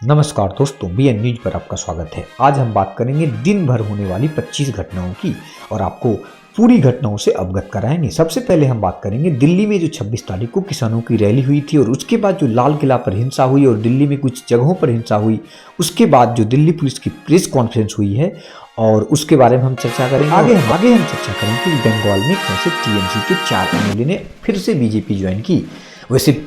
नमस्कार दोस्तों, BN news पर आपका स्वागत है। आज हम बात करेंगे दिन भर होने वाली 25 घटनाओं की और आपको पूरी घटनाओं से अवगत कराएंगे। सबसे पहले हम बात करेंगे दिल्ली में जो 26 तारीख को किसानों की रैली हुई थी और उसके बाद जो लाल किला पर हिंसा हुई और दिल्ली में कुछ जगहों पर हिंसा हुई, उसके बाद जो दिल्ली पुलिस की प्रेस कॉन्फ्रेंस हुई है और उसके बारे में हम चर्चा करेंगे। आगे हम चर्चा करेंगे कि बंगाल में कैसे टीएमसी के 4 एमएलए ने फिर से बीजेपी ज्वाइन की। वैसे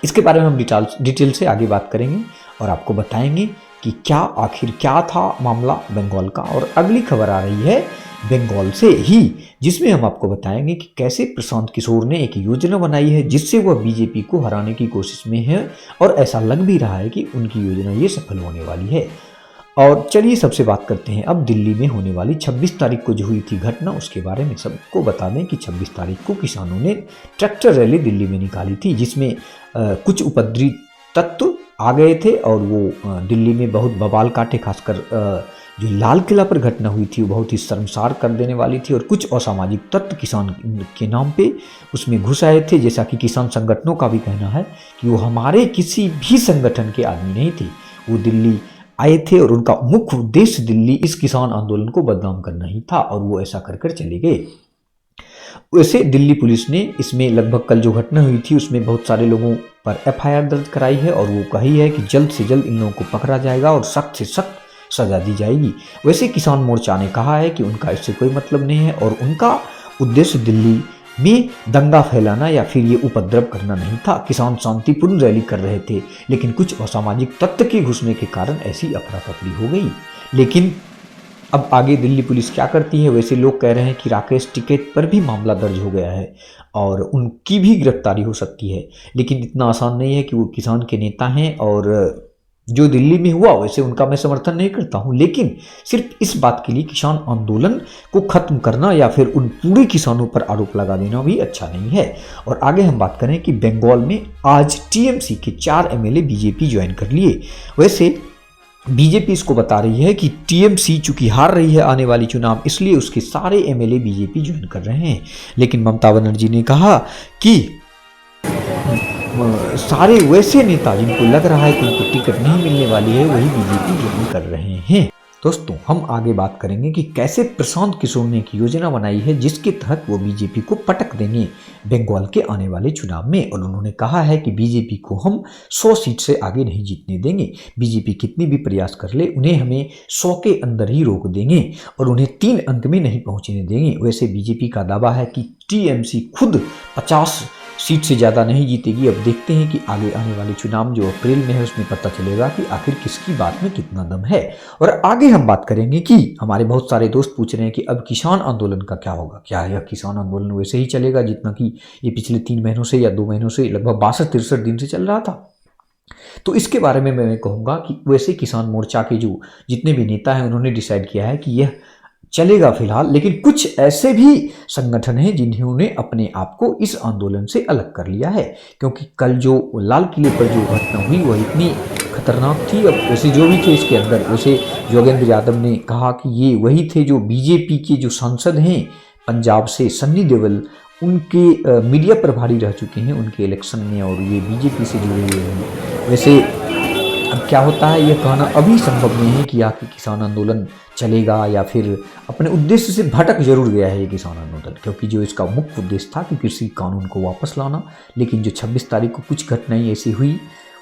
इसके बारे में हम डिटेल से आगे बात करेंगे और आपको बताएंगे कि आखिर क्या था मामला बंगाल का। और अगली खबर आ रही है बंगाल से ही, जिसमें हम आपको बताएंगे कि कैसे प्रशांत किशोर ने एक योजना बनाई है जिससे वह बीजेपी को हराने की कोशिश में है और ऐसा लग भी रहा है कि उनकी योजना ये सफल होने वाली है। और चलिए सबसे बात करते हैं अब दिल्ली में होने वाली 26 तारीख को जो हुई थी घटना, उसके बारे में सबको बता दें कि 26 तारीख को किसानों ने ट्रैक्टर रैली दिल्ली में निकाली थी, जिसमें कुछ उपद्रवी तत्व आ गए थे और वो दिल्ली में बहुत बवाल काटे। खासकर जो लाल किला पर घटना हुई थी वो बहुत ही शर्मसार कर देने वाली थी और कुछ असामाजिक तत्व किसान के नाम पे उसमें घुस आए थे। जैसा कि किसान संगठनों का भी कहना है कि वो हमारे किसी भी संगठन के आदमी नहीं थे, वो दिल्ली आए थे और उनका मुख्य उद्देश्य दिल्ली इस किसान आंदोलन को बदनाम करना ही था और वो ऐसा कर कर चले गए। वैसे दिल्ली पुलिस ने इसमें लगभग कल जो घटना हुई थी उसमें बहुत सारे लोगों पर एफआईआर दर्ज कराई है और वो कही है कि जल्द से जल्द इन लोगों को पकड़ा जाएगा और सख्त से सख्त सजा दी जाएगी। वैसे किसान मोर्चा ने कहा है कि उनका इससे कोई मतलब नहीं है और उनका उद्देश्य दिल्ली में दंगा फैलाना या फिर ये उपद्रव करना नहीं था। किसान शांतिपूर्ण रैली कर रहे थे, लेकिन कुछ असामाजिक तत्व के घुसने के कारण ऐसी अफरा तफरी हो गई। लेकिन अब आगे दिल्ली पुलिस क्या करती है। वैसे लोग कह रहे हैं कि राकेश टिकैत पर भी मामला दर्ज हो गया है और उनकी भी गिरफ्तारी हो सकती है, लेकिन इतना आसान नहीं है कि वो किसान के नेता हैं। और जो दिल्ली में हुआ वैसे उनका मैं समर्थन नहीं करता हूं, लेकिन सिर्फ इस बात के लिए किसान आंदोलन को खत्म करना या फिर उन पूरे किसानों पर आरोप लगा देना भी अच्छा नहीं है। और आगे हम बात करें कि बंगाल में आज टीएमसी के 4 एमएलए बीजेपी ज्वाइन कर लिए। वैसे बीजेपी इसको बता रही है कि टीएमसी चूंकि हार रही है आने वाली चुनाव, इसलिए उसके सारे एमएलए बीजेपी ज्वाइन कर रहे हैं। लेकिन ममता बनर्जी ने कहा कि सारे वैसे नेता जिनको लग रहा है कि उनको टिकट नहीं मिलने वाली है वही बीजेपी ज्वाइन कर रहे हैं। दोस्तों हम आगे बात करेंगे कि कैसे प्रशांत किशोर ने एक योजना बनाई है जिसके तहत वो बीजेपी को पटक देंगे बंगाल के आने वाले चुनाव में। और उन्होंने कहा है कि बीजेपी को हम 100 सीट से आगे नहीं जीतने देंगे। बीजेपी कितनी भी प्रयास कर ले उन्हें हमें 100 के अंदर ही रोक देंगे और उन्हें 3 अंक में नहीं पहुंचने देंगे। वैसे बीजेपी का दावा है कि टीएमसी खुद 50 सीट से ज़्यादा नहीं जीतेगी। अब देखते हैं कि आगे आने वाले चुनाव जो अप्रैल में है उसमें पता चलेगा कि आखिर किसकी बात में कितना दम है। और आगे हम बात करेंगे कि हमारे बहुत सारे दोस्त पूछ रहे हैं कि अब किसान आंदोलन का क्या होगा। क्या यह किसान आंदोलन वैसे ही चलेगा जितना कि ये पिछले 3 महीनों से या 2 महीनों से लगभग 62-63 दिन से चल रहा था? तो इसके बारे में मैं कहूँगा कि वैसे किसान मोर्चा के जो जितने भी नेता हैं उन्होंने डिसाइड किया है कि यह चलेगा फिलहाल, लेकिन कुछ ऐसे भी संगठन हैं जिन्होंने अपने आप को इस आंदोलन से अलग कर लिया है, क्योंकि कल जो लाल किले पर जो घटना हुई वह इतनी खतरनाक थी। अब वैसे जो भी थे इसके अंदर, वैसे योगेंद्र यादव ने कहा कि ये वही थे जो बीजेपी के जो सांसद हैं पंजाब से सन्नी देओल, उनके मीडिया प्रभारी रह चुके हैं उनके इलेक्शन में और ये बीजेपी से जुड़े हुए हैं। वैसे अब क्या होता है यह कहना अभी संभव नहीं है कि आखिर किसान आंदोलन चलेगा या फिर अपने उद्देश्य से भटक जरूर गया है ये किसान आंदोलन, क्योंकि जो इसका मुख्य उद्देश्य था कि कृषि कानून को वापस लाना। लेकिन जो 26 तारीख को कुछ घटनाएं ऐसी हुई,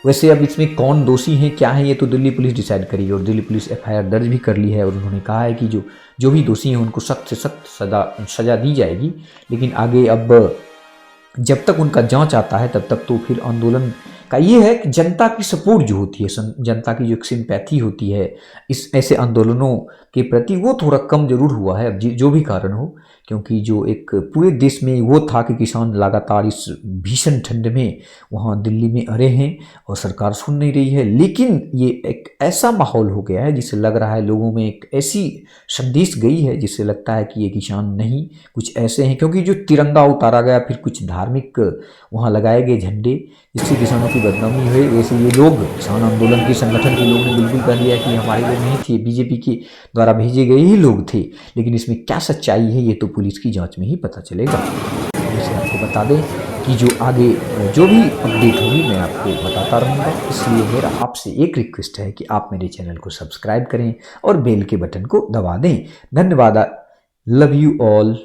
वैसे अब इसमें कौन दोषी हैं क्या है ये तो दिल्ली पुलिस डिसाइड करेगी और दिल्ली पुलिस एफआईआर दर्ज भी कर ली है और उन्होंने कहा है कि जो भी दोषी हैं उनको सख्त से सख्त सजा दी जाएगी। लेकिन आगे अब जब तक उनका जांच आता है तब तक तो फिर आंदोलन का ये है कि जनता की सपोर्ट जो होती है, जनता की जो एक सिंपैथी होती है इस ऐसे आंदोलनों के प्रति, वो थोड़ा कम जरूर हुआ है। अब जो भी कारण हो, क्योंकि जो एक पूरे देश में वो था कि किसान लगातार इस भीषण ठंड में वहाँ दिल्ली में अड़े हैं और सरकार सुन नहीं रही है। लेकिन ये एक ऐसा माहौल हो गया है जिससे लग रहा है लोगों में एक ऐसी संदेश गई है जिससे लगता है कि ये किसान नहीं कुछ ऐसे हैं, क्योंकि जो तिरंगा उतारा गया, फिर कुछ धार्मिक वहाँ लगाए गए झंडे जिससे किसानों की बदनामी हुई। वैसे ये लोग किसान आंदोलन के संगठन के लोगों ने बिल्कुल कह दिया कि हमारे लोग नहीं थे, बीजेपी के द्वारा भेजे गए ही लोग थे। लेकिन इसमें क्या सच्चाई है ये तो पुलिस की जांच में ही पता चलेगा। जैसे आपको बता दें की जो आगे जो भी अपडेट होगी मैं आपको बताता रहूँगा। इसलिए मेरा आपसे एक रिक्वेस्ट है कि आप मेरे चैनल को सब्सक्राइब करें और बेल के बटन को दबा दें। धन्यवाद। Love you all.